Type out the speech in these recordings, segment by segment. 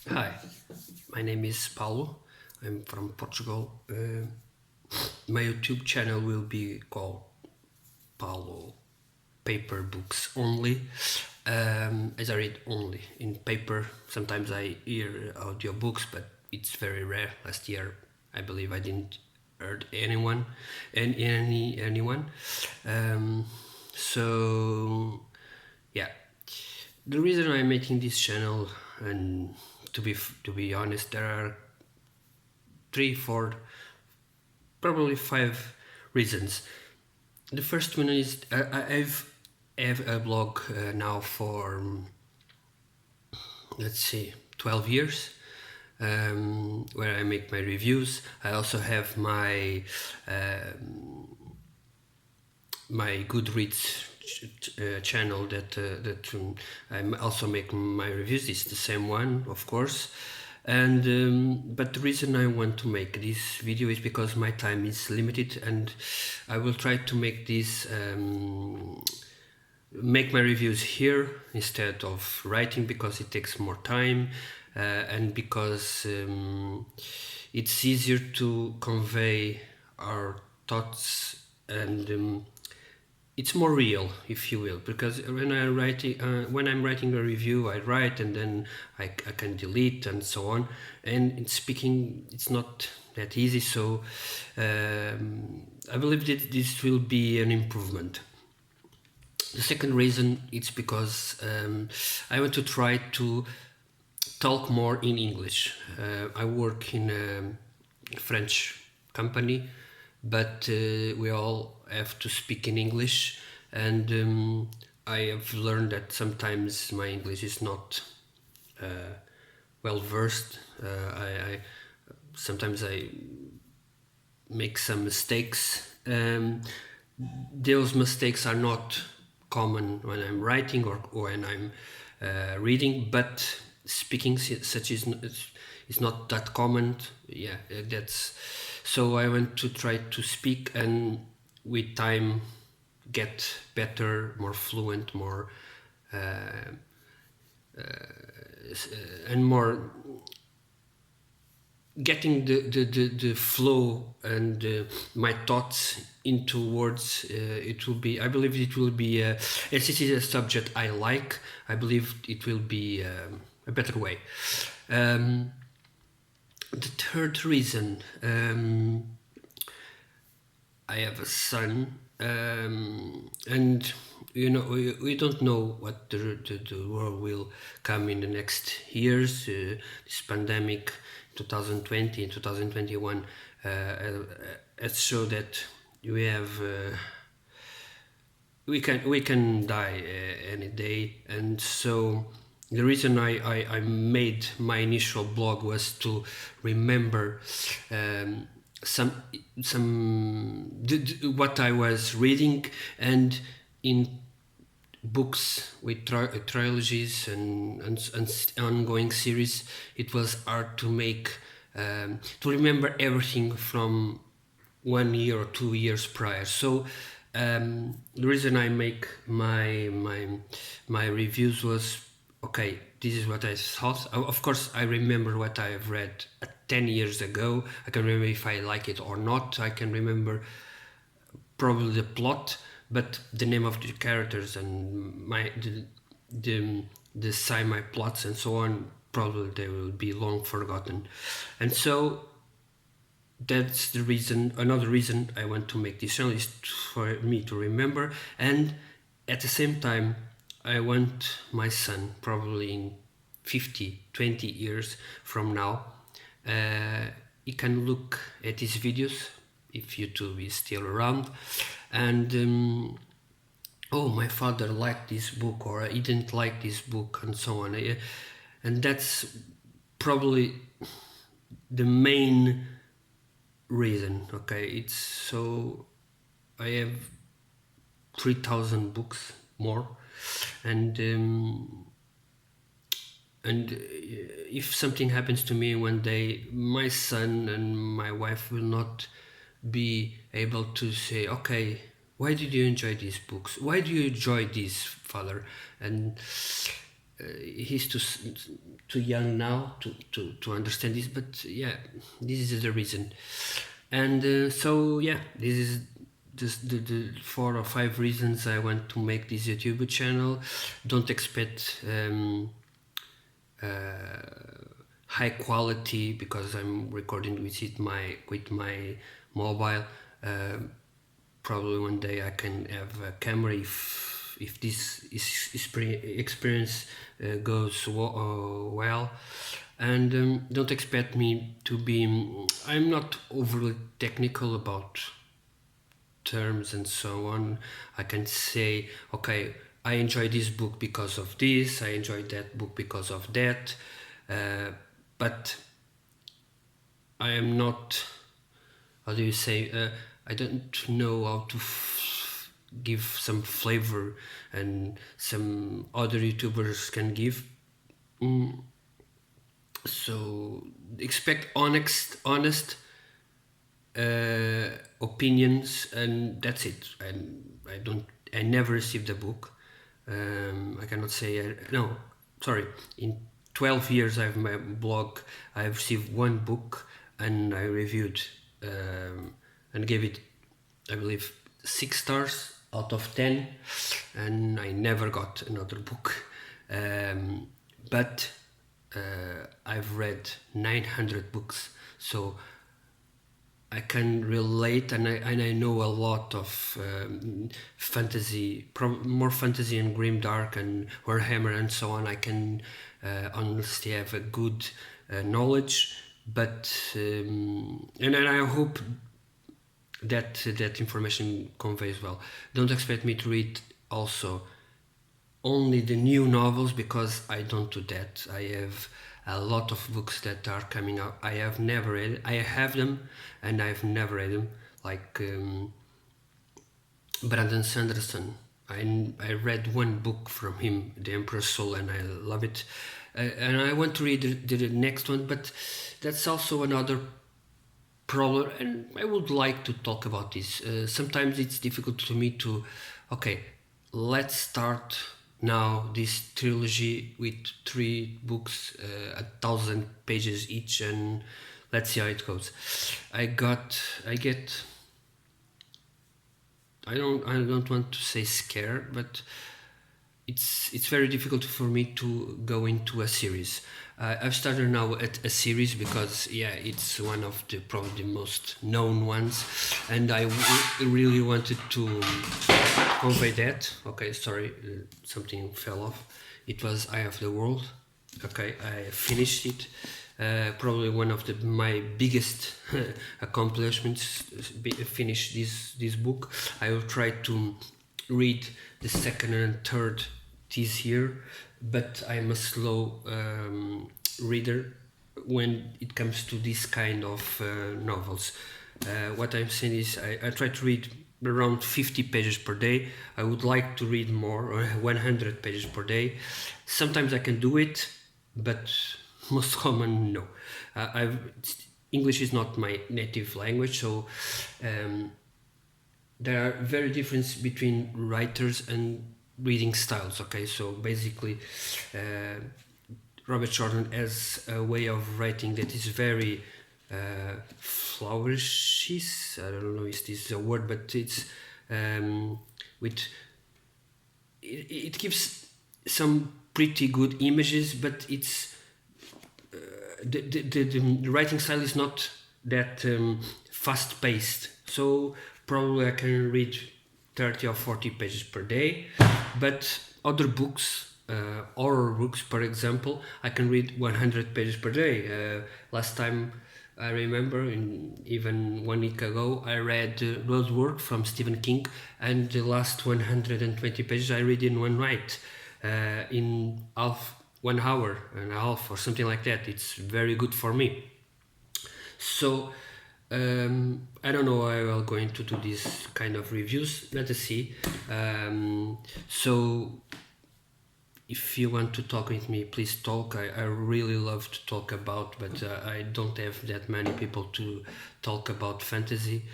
Hi, my name is Paulo. I'm from Portugal. My YouTube channel will be called Paulo Paper Books Only. As I read only in paper, sometimes I hear audiobooks, but it's very rare. Last year, I believe I didn't heard anyone, and anyone. Um, so yeah, the reason I'm making this channel, and to be honest, there are three, four, probably five reasons. The first one is I've have a blog now for let's see 12 years, where I make my reviews. I also have my Goodreads channel that I'm also making my reviews. It's the same one, of course. And but the reason I want to make this video is because my time is limited, and I will try to make my reviews here instead of writing, because it takes more time, and because it's easier to convey our thoughts, and it's more real, if you will, because when I'm writing a review, I write and then I can delete and so on. And in speaking, it's not that easy. So I believe that this will be an improvement. The second reason it's because I want to try to talk more in English. I work in a French company, but we all have to speak in English, and I have learned that sometimes my English is not well versed. I sometimes I make some mistakes. Those mistakes are not common when I'm writing or when I'm reading, but speaking such is not that common. Yeah, that's so I want to try to speak, and with time get better, more fluent, more and more getting the flow and my thoughts into words. It will be, I believe it will be, as this is a subject I like, I believe it will be a better way. um, the third reason, I have a son, and we don't know what the world will come in the next years. This pandemic, 2020 and 2021, has shown that we have we can die any day. And so the reason I made my initial blog was to remember um, some what I was reading, and in books with trilogies and ongoing series, it was hard to make to remember everything from 1 year or 2 years prior. So the reason I make my reviews was, okay, this is what I thought. Of course, I remember what I have read 10 years ago. I can remember if I like it or not. I can remember probably the plot, but the name of the characters and the semi plots and so on, probably they will be long forgotten. And so that's the reason. Another reason I want to make this channel is for me to remember, and at the same time I want my son, probably in 50, 20 years from now, he can look at these videos, if YouTube is still around, and oh, my father liked this book, or he didn't like this book, and so on. And that's probably the main reason. Okay, it's so I have 3,000 books more, and if something happens to me one day, my son and my wife will not be able to say, okay, why did you enjoy these books, why do you enjoy this, father? And he's too young now to understand this, but yeah, this is the reason. And so yeah, this is just the 4 or 5 reasons I want to make this YouTube channel. Don't expect high quality because I'm recording with my mobile. Probably one day I can have a camera if this experience goes well. And don't expect me to be. I'm not overly technical about terms and so on. I can say, okay, I enjoy this book because of this, I enjoyed that book because of that, but I am not, how do you say, I don't know how to give some flavor and some other YouTubers can give. So expect honest opinions, and that's it. And I never received a book. I cannot say no. Sorry. In 12 years I've my blog, I've received one book, and I reviewed and gave it, I believe, 6 stars out of 10, and I never got another book. But I've read 900 books, so I can relate, and I know a lot of fantasy, more fantasy and grimdark and Warhammer and so on. I can honestly have a good knowledge, but and I hope that information conveys well. Don't expect me to read also only the new novels, because I don't do that. I have a lot of books that are coming out. I have never read. I have them, and I've never read them. Like Brandon Sanderson. I read one book from him, The Emperor's Soul, and I love it. And I want to read the next one, but that's also another problem, and I would like to talk about this. Sometimes it's difficult to me to, okay, let's start now this trilogy with 3 books, 1,000 pages each, and let's see how it goes. I get, I don't want to say scared, but it's very difficult for me to go into a series. I've started now at a series because yeah, it's one of the probably most known ones, and I really wanted to convey that. Okay, sorry, something fell off. It was Eye of the World. Okay, I finished it. Probably one of my biggest accomplishments. Finish this book. I will try to read the second and third this year, but I'm a slow reader when it comes to this kind of novels. What I'm saying is I try to read around 50 pages per day. I would like to read more, or 100 pages per day. Sometimes I can do it, but most common, no. English is not my native language, so there are very difference between writers and reading styles. Okay, so basically Robert Jordan has a way of writing that is very flourishes. I don't know if this is a word, but it's with it gives some pretty good images, but it's the writing style is not that fast paced. So probably I can read 30 or 40 pages per day, but other books, horror books, for example, I can read 100 pages per day. Last time I remember, even 1 week ago, I read Roadwork from Stephen King, and the last 120 pages I read in one night, in 1 hour and a half or something like that. It's very good for me. So I don't know how I'm going to do this kind of reviews. Let us see. So if you want to talk with me, please talk. I really love to talk about, but I don't have that many people to talk about fantasy.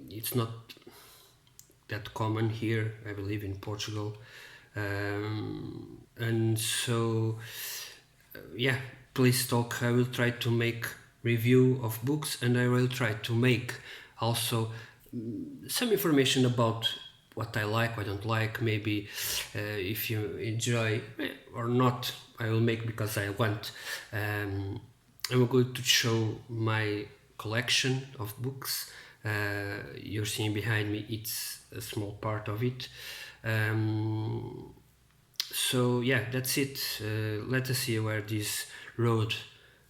It's not that common here, I believe, in Portugal. And so yeah, please talk. I will try to make review of books, and I will try to make also some information about what I like, what I don't like. Maybe if you enjoy or not, I will make because I want. I'm going to show my collection of books. You're seeing behind me, it's a small part of it. So yeah, that's it. Let us see where this road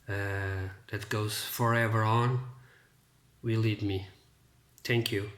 that goes forever on will lead me. Thank you.